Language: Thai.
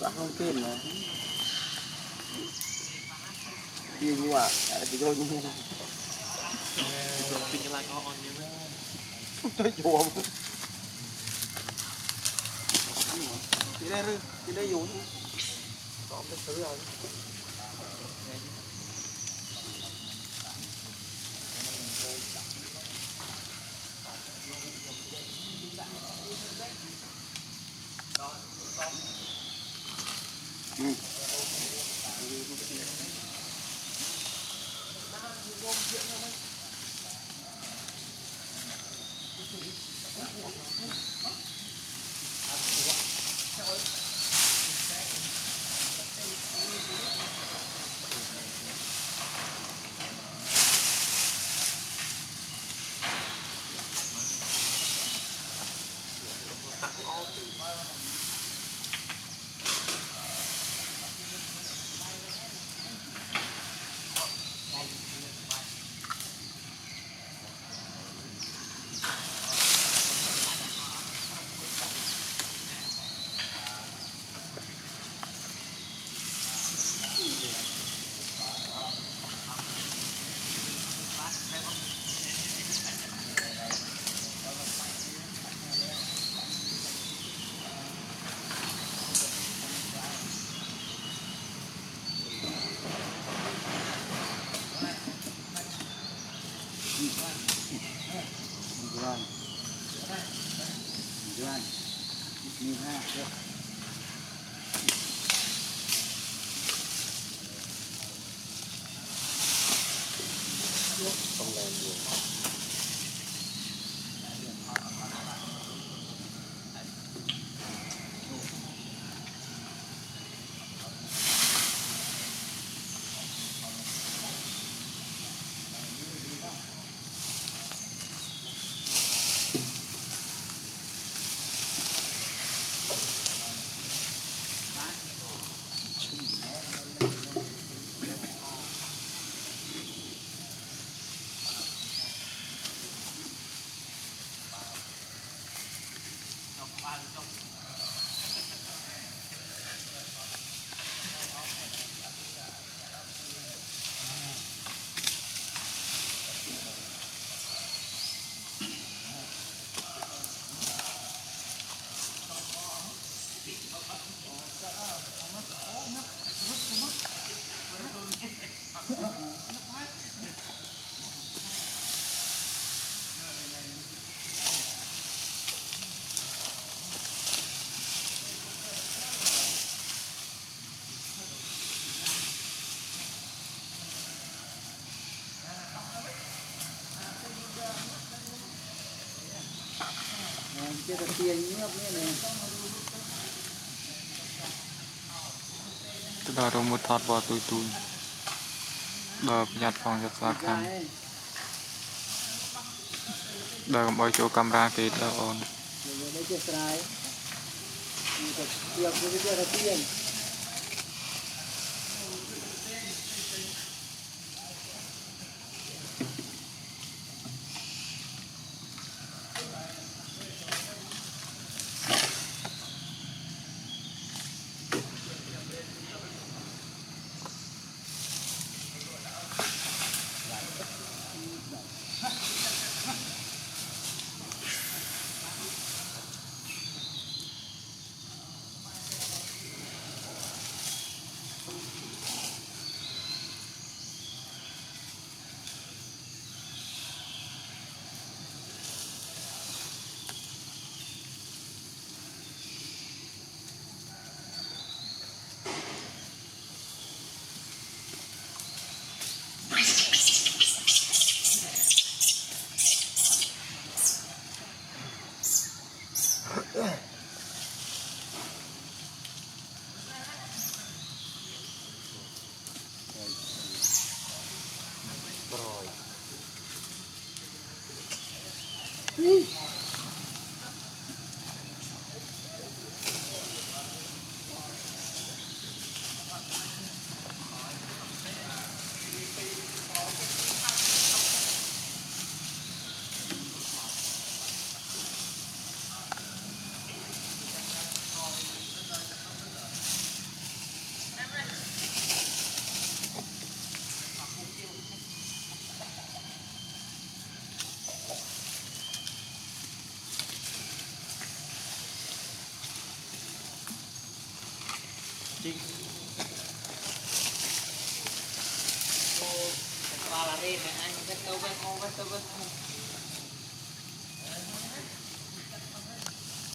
ก็ห้องเต้นนะดีกว่าอะไรที่โดนนี่นะเป็นอะไรก็อ่อนเยอะตัวโยมที่ได้หรือที่ได้อยู่ก็ไปซื้อเอามีห้าเยอะต้องแรงอยู่เจ้าตะเกียงเงียบเนี่ยเลยตลอดรมุดทอดบอตุยตุยแบบยัดฟองจับสาคันแบบบอยโจกัมราเกตแล้วอ่อนไม่เจ้าสายมีแต่เกียบไม่เจ้าตะเกียง จริง ปลาละเรนนะฮะเป็นตัวเป็นโมเป็นตัวเป็น